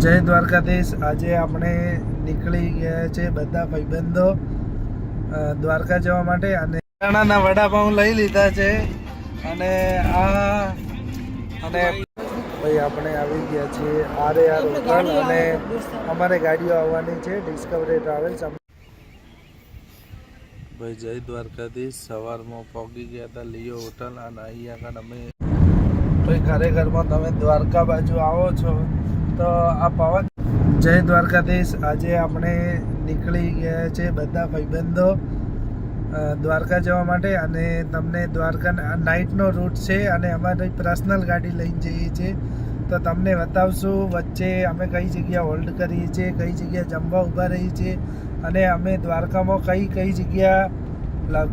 જય દ્વારકાધીશ। આજે આપણે નીકળી ગયા છે બધા ભાઈબંધો દ્વારકા જવા માટે અને ચણાના વડાપાઉં લઈ લીધા છે અને ભાઈ આપણે આવી ગયા છીએ RAR હોટલ અને અમારે ગાડીઓ આવવાની છે ડિસ્કવરી ટ્રાવેલ્સ। ભાઈ જય દ્વારકાધીશ। સવારમાં પહોંચી ગયા હતા લિયો હોટલ અને અહીંયા આગળ અમે ભાઈ ખરેખરમાં તમે દ્વારકા બાજુ આવો છો તો આ પવન જય દ્વારકાધીશ। આજે આપણે નીકળી ગયા છે બધા ભાઈબંધો દ્વારકા જવા માટે અને તમને દ્વારકા નાઇટનો રૂટ છે અને અમારી પર્સનલ ગાડી લઈને જઈએ છીએ તો તમને બતાવશું વચ્ચે અમે કઈ જગ્યા હોલ્ડ કરીએ છીએ, કઈ જગ્યા જમવા ઊભા રહીએ છીએ અને અમે દ્વારકામાં કઈ જગ્યા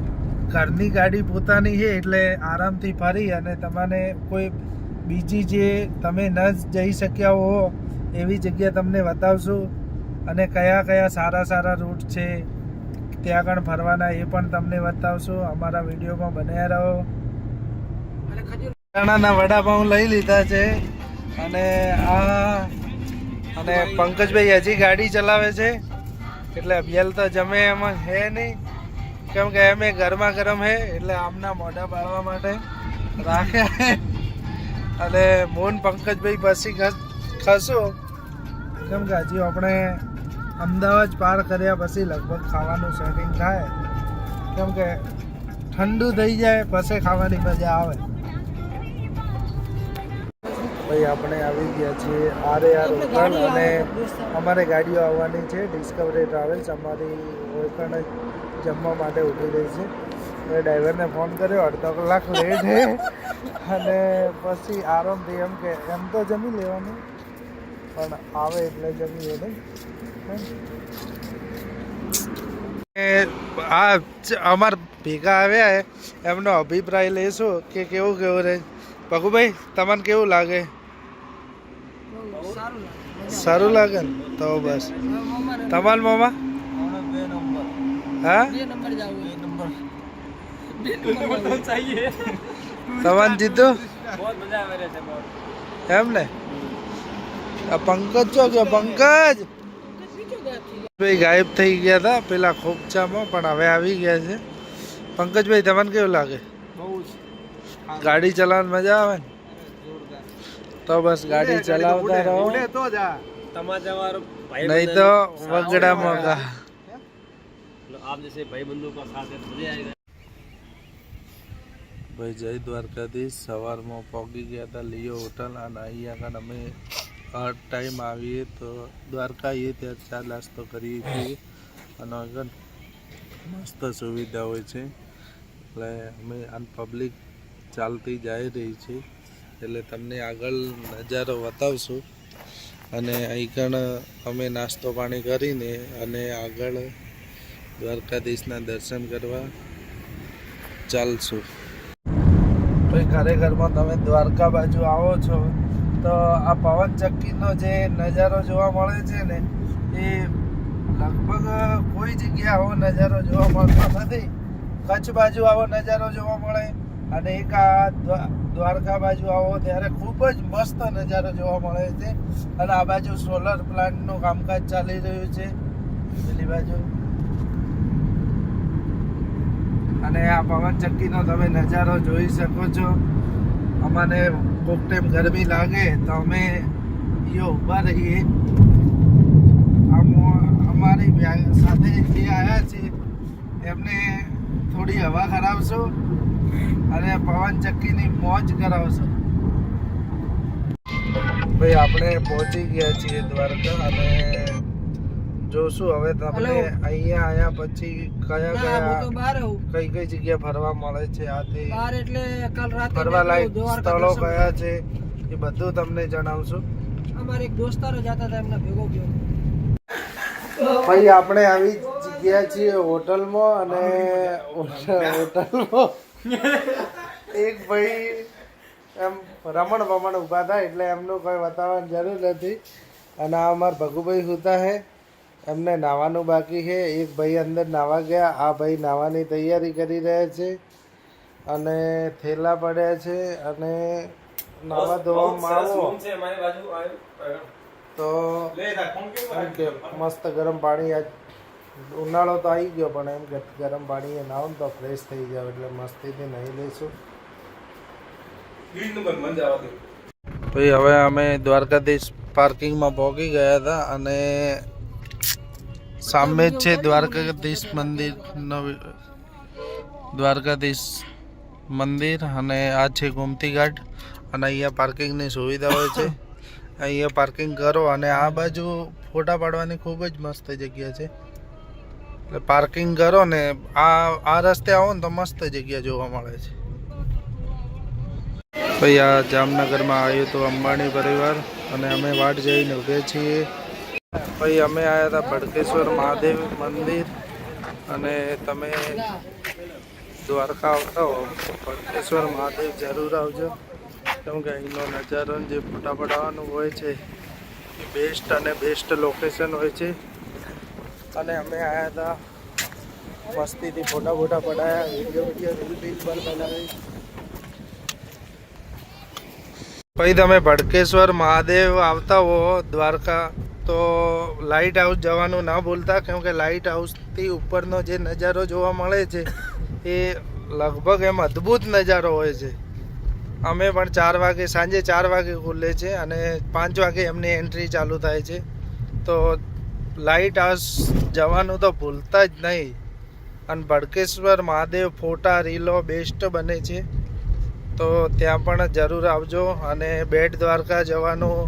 ઘરની ગાડી પોતાની છે એટલે આરામથી ફરી અને તમને કોઈ બીજી જે તમે ન જઈ શક્યા હો એવી જગ્યા તમને બતાવશું અને કયા કયા સારા રૂટ છે ત્યાં આગળ ફરવાના એ પણ તમને બતાવશું। અમારા વિડીયોમાં બન્યા રહો। ચણાના વડાપાઉં લઈ લીધા છે અને પંકજભાઈ હજી ગાડી ચલાવે છે એટલે અભિયાલ તો જમે એમાં હે નહીં કેમ કે એમ ગરમા ગરમ હે એટલે આમના મોઢા પાડવા માટે રાખ્યા હે અને મોન પંકજભાઈ પછી ખશું કેમ કે હજી આપણે અમદાવાદ પાર કર્યા પછી લગભગ ખાવાનું સેટિંગ થાય કેમ કે ઠંડુ થઈ જાય પછી ખાવાની મજા આવે। ભાઈ આપણે આવી ગયા છીએ RAR હોટલ અને અમારે ગાડીઓ આવવાની છે ડિસ્કવરી ટ્રાવેલ્સ। અમારી ઓળખાણ જમવા માટે ઊભી રહી છે એ ડ્રાઈવરને ફોન કર્યો, અડધો કલાક લેટ છે અને પછી આરામથી એમ કે એમ તો જમી લેવાનું પણ આવે એટલે જમીએ નહીં। આ અમાર ભેગા આવ્યા એમનો અભિપ્રાય લેશું કે કેવું રહે। પગુભાઈ તમને કેવું લાગે? સારું લાગે ને તો બસ। તમાર મામા હા તમારે જીતું એમ ને? પંકજ છો કે પંકજ ભાઈ ગાયબ થઈ ગયા હતા પેલા ખોપચામાં પણ હવે આવી ગયા છે। પંકજભાઈ તમને કેવું લાગે? ગાડી ચલાવવાની મજા આવે ને? તો બસ ગાડી ચલાવતા રહો નહીં તો વગડા મોગા। ભાઈ જય દ્વારકાધીશ। સવારમાં પહોંચી ગયા હતા લિયો હોટલ અને અહીંયા આગળ અમે ટાઈમ આવીએ તો દ્વારકા આવીએ ત્યાં ચા નાસ્તો કરીએ છીએ અને આગળ મસ્ત સુવિધા હોય છે એટલે અમે આમ પબ્લિક ચાલતી જઈ રહી છે એટલે તમને આગળ નજારો બતાવશું અને અહીં અમે નાસ્તો પાણી કરીને અને આગળ દ્વારકાધીશના દર્શન કરવા ચાલશું। ભાઈ ખરેખરમાં તમે દ્વારકા બાજુ આવો છો તો આ પવન ચક્કીનો જે નજારો જોવા મળે છે ને એ લગભગ કોઈ જગ્યા આવો નજારો જોવા મળતો નથી। કચ્છ બાજુ આવો નજારો જોવા મળે અને એક આ દ્વારકા બાજુ આવો ત્યારે ખૂબ જ મસ્ત નજારો જોવા મળે છે અને આ બાજુ સોલર પ્લાન્ટનું કામકાજ ચાલી રહ્યું છે પેલી બાજુ અને આ પવન ચક્કીનો તમે નજારો જોઈ શકો છો। અમને કોક ટાઈમ ગરમી લાગે તો અમે અહીંયા ઊભા રહીએ। અમારી સાથે જે આવ્યા છે એમને થોડી હવા કરાવશો અને પવન ચક્કીની મોજ કરાવશો। ભાઈ આપણે પહોંચી ગયા છીએ દ્વારકા અને જોશું હવે તમને અહીંયા આયા પછી કઈ જગ્યા ફરવા મળે છે આથી ફરવા લાયક સ્થળો કયા છે એ બધું તમને જણાવશું। અમારે એક દોસ્તારો જતા હતા એમના ભેગો ગયો। ભાઈ આપણે આવી ગયા છીએ હોટલમાં અને હોટલમાં એક ભાઈ એમ રમણ ભમણ ઊભા થાય એટલે એમનું કોઈ બતાવવાની જરૂર નથી અને આ અમારા ભગુભાઈ સુતા છે એમને નાવાનું બાકી છે। એક ભાઈ અંદર નાવા ગયા, આ ભાઈ નાવાની તૈયારી કરી રહ્યા છે અને થેલા પડ્યા છે અને નાવા ધોવામાં આવો તો એમ કે મસ્ત ગરમ પાણી આજ ઉનાળો તો આવી ગયો પણ એમ કે ગરમ પાણી એ નાવ તો ફ્રેશ થઈ જાવ એટલે મસ્તીથી નહીં લઈશું. ભાઈ હવે અમે દ્વારકાધીશ પાર્કિંગમાં પહોંચી ગયા હતા અને સામે જ છે દ્વારકાધીશ મંદિર અને આ છે ગોમતી ઘાટ અને અહીંયા પાર્કિંગની સુવિધા હોય છે. અહીંયા પાર્કિંગ કરો અને આ બાજુ ફોટા પાડવાની ખૂબ જ મસ્ત જગ્યા છે. એટલે પાર્કિંગ કરો ને આ રસ્તે આવો ને તો મસ્ત જગ્યા જોવા મળે છે. ભાઈ આ જામનગરમાં આવ્યું હતું અંબાણી પરિવાર અને અમે વાટ જઈને ઊભે છીએ. ભાઈ અમે આવ્યા હતા ભડકેશ્વર મહાદેવ મંદિર અને તમે દ્વારકા આવતા હો ભડકેશ્વર મહાદેવ જરૂર આવજો કેમ કે અહીંનો નજારો જે ફોટા પડાવવાનું હોય છે એ બેસ્ટ અને બેસ્ટ લોકેશન હોય છે. અને અમે આવ્યા હતા મસ્તીથી ફોટા પડાયા વિડીયો રીલ પર બનાવી. પછી તમે ભડકેશ્વર મહાદેવ આવતા હો દ્વારકા તો લાઇટ હાઉસ જવાનું ના ભૂલતા કેમ કે લાઇટ હાઉસથી ઉપરનો જે નજારો જોવા મળે છે એ લગભગ એમ અદ્ભુત નજારો હોય છે. અમે પણ 4 વાગે સાંજે 4 વાગે ખુલે છે અને 5 વાગે એમની એન્ટ્રી ચાલુ થાય છે. તો લાઇટ હાઉસ જવાનું તો ભૂલતા જ નહીં. અને ભડકેશ્વર મહાદેવ ફોટા રીલો બેસ્ટ બને છે તો ત્યાં પણ જરૂર આવજો. અને બેટ દ્વારકા જવાનું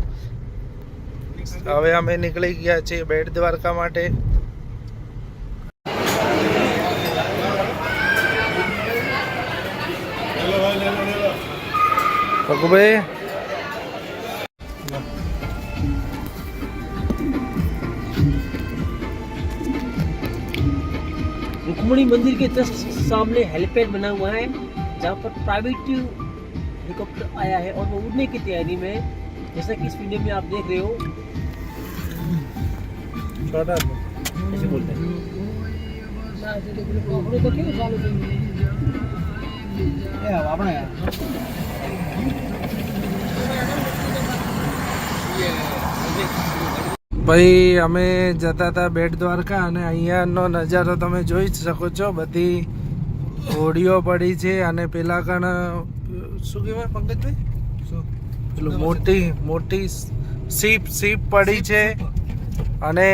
હવે અમે નીકળી ગયા છીએ બેટ દ્વારકા માટે. પગુભાઈ रुक्मणी मंदिर के जस्ट सामने हेलीपैड बना हुआ है जहाँ पर प्राइवेट हेलीकॉप्टर आया है और वो उड़ने की तैयारी में है. जैसा कि इस वीडियो में आप देख रहे हो ऐसे बोलते हैं. ભાઈ અમે જતા હતા બેટ દ્વારકા અને અહીંયાનો નજારો તમે જોઈ જ શકો છો. બધી હોડીઓ પડી છે અને પેલા કણ શું કહેવાય પંકજભાઈ પેલું મોટી સીપ પડી છે અને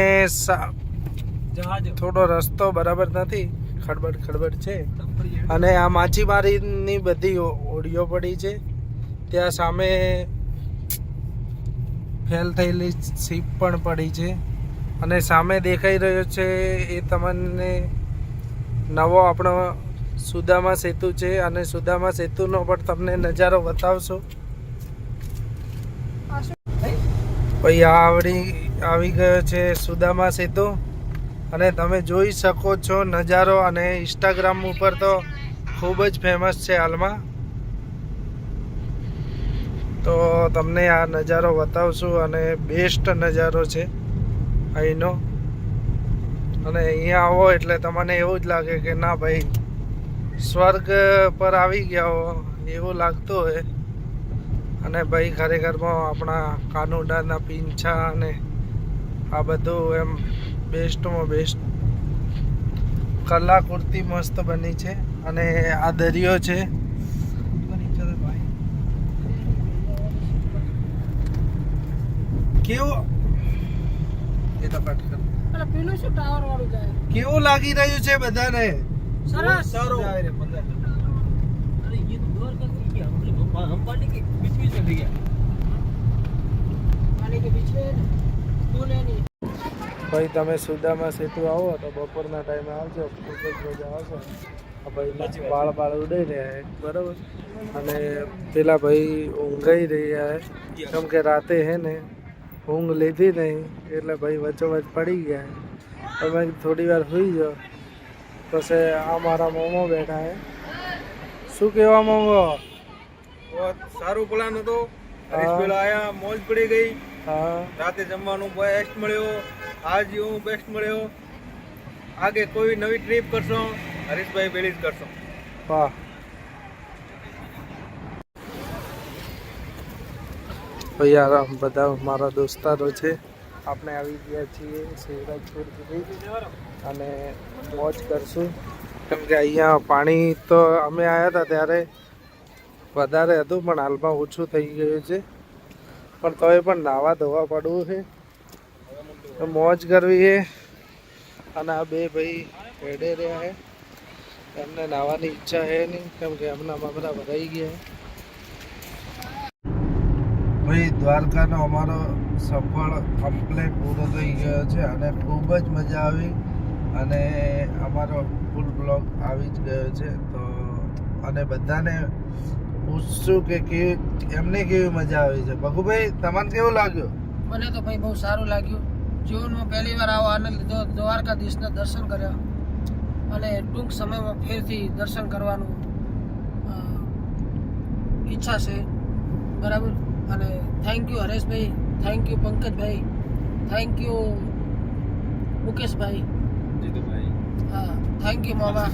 થોડો રસ્તો બરાબર નથી ખડબડ છે અને આ માછીમારીની બધી હોડીઓ પડી છે. ત્યાં સામે ફેલ થયેલી સીપ પણ પડી છે અને સામે દેખાઈ રહ્યો છે એ તમને નવો આપણો સુદામા સેતુ છે અને સુદામા સેતુનો પણ તમને નજારો બતાવશો. પછી આવી ગયો છે સુદામા સેતુ અને તમે જોઈ શકો છો નજારો અને ઇન્સ્ટાગ્રામ ઉપર તો ખૂબ જ ફેમસ છે હાલમાં. તો તમને આ નજારો બતાવશું અને બેસ્ટ નજારો છે અહીંનો. અને અહીંયા આવો એટલે તમને એવું જ લાગે કે ના ભાઈ સ્વર્ગ પર આવી ગયા હો એવું લાગતું હોય. અને ભાઈ ખરેખરમાં આપણા કાનુડાના પીંછા અને આ બધું એમ બેસ્ટમાં બેસ્ટ કલાકૃતિ મસ્ત બની છે. અને આ દરિયો છે કેવું લાગી રહ્યું છે બધાને? सरस हम पानी के बीच में चले गया पानी के बीच में बोले नहीं. ભાઈ તમે સુદામા સેતુ આવો તો બપોરના ટાઈમે આવજો ખૂબ જ મજા આવશે. ભાઈ બાળ ઉડાઈ રહ્યા છે બરાબર અને પેલા ભાઈ ઊંઘાઈ રહ્યા છે કેમ કે રાતે હે ને ઊંઘ લીધી નહીં એટલે ભાઈ વચ્ચોવચ પડી ગયા. તમે થોડી વાર સુઈ જાઓ પછી આ મારા મોમો બેઠા હે. શું કહેવા માંગો? સારું પ્લાન હતો. હરીશ પેલા આયા મોજ પડી ગઈ. હા રાતે જમવાનું બેસ્ટ મળ્યો. આજ હું બેસ્ટ મળ્યો. આગે કોઈ નવી ટ્રીપ કરશો હરીશભાઈ પેલી જ કરશો. વાહ ભાઈ યાર બધા મારા દોસ્તારો છે. આપણે આવી ગયા છીએ શિવરાજપુર સુધી અને મોજ કરશું કેમ કે અહીંયા પાણી તો અમે આવ્યા હતા ત્યારે વધારે હતું પણ હાલમાં ઓછું થઈ ગયું છે. પણ તોય પણ નાવા ધોવા પડવું છે તો મોજ કરવી છે. અને આ બે ભાઈ હેડે રહ્યા છે. એમને નાવાની ઈચ્છા છે નહીં કેમ કે એમનામાં બધા ભરાઈ ગયા. ભાઈ દ્વારકાનો અમારો સફળ કમ્પ્લીટ પૂરો થઈ ગયો છે અને ખૂબ જ મજા આવી અને અમારો ફૂલ બ્લોગ આવી જ ગયો છે. તો અને બધાને પૂછશું કે કેવી એમને કેવી મજા આવી છે. ભગુભાઈ તમને કેવું લાગ્યું? મને તો ભાઈ બહુ સારું લાગ્યું. જીવનમાં પહેલી વાર આવો આનંદ લીધો. દ્વારકાધીશના દર્શન કર્યા અને ટૂંક સમયમાં ફેરથી દર્શન કરવાનું ઈચ્છા છે. બરાબર. અને thank you Hareshbhai, thank you Pankajbhai, thank you Mukeshbhai, Jitubhai. હા થેન્ક યુ મામા.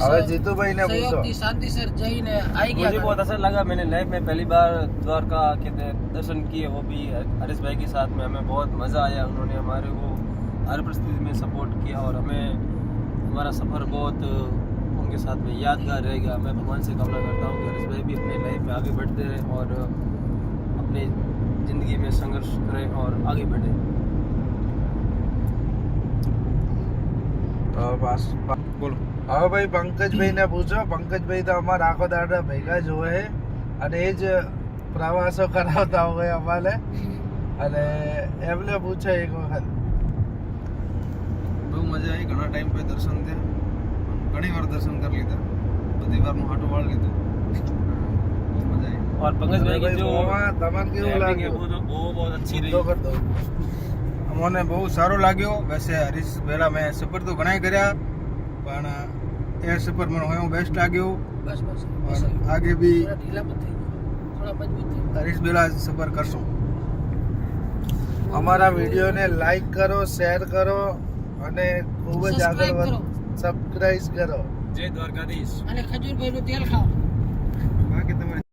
હવે જીતુભાઈને પૂછો. सहयोगથી शांति से जईने आई गया. मुझे बहुत अच्छा लगा. मैंने लाइफ में पहली बार द्वारका के दर्शन किए, वो भी हरीश भाई के साथ में. हमें बहुत मज़ा आया. उन्होंने हमारे को हर परिस्थिति में सपोर्ट किया और हमें हमारा सफ़र बहुत उनके साथ में यादगार रहेगा. मैं भगवान से कामना करता हूँ कि हरीश भाई भी अपने लाइफ में आगे बढ़ते रहें और अपनी ज़िंदगी में संघर्ष करें और आगे बढ़ें. બોલો. હવે ભાઈ પંકજભાઈને પૂછો. પંકજભાઈ તો અમારા આખો દાડા ભેગા જ હોય અને એ જ પ્રવાસો કરાવતા હોય અમારે અને એમને પૂછો એક વખત. બહુ મજા આવી. ઘણા ટાઈમ પછી દર્શન થયા. ઘણી વાર દર્શન કરી લીધા. બધી વારનું હાટું વાળી લીધું. બહુ મજા આવી. और पंकज भाई की जो તમને કેવું લાગ્યું? वो बहुत अच्छी रही. તો કર દો. અમને બહુ સારો લાગ્યો. વૈસે હરીશ પહેલા મેં સફર તો ઘણા કર્યા પણ એ સફર મને હું બેસ્ટ લાગ્યો. बस बस और आगे भी थोड़ा ढीला मत થઈ થોડા મજબૂત થઈ. હરીશ બેલા સફર કરશું. અમારા વિડીયોને લાઈક કરો, શેર કરો અને ખૂબ જ આગળ Subscribe કરો. સબસ્ક્રાઇબ કરો. जय द्वारकाधीश. અને ખજૂરભાઈનું તેલ ખાઓ.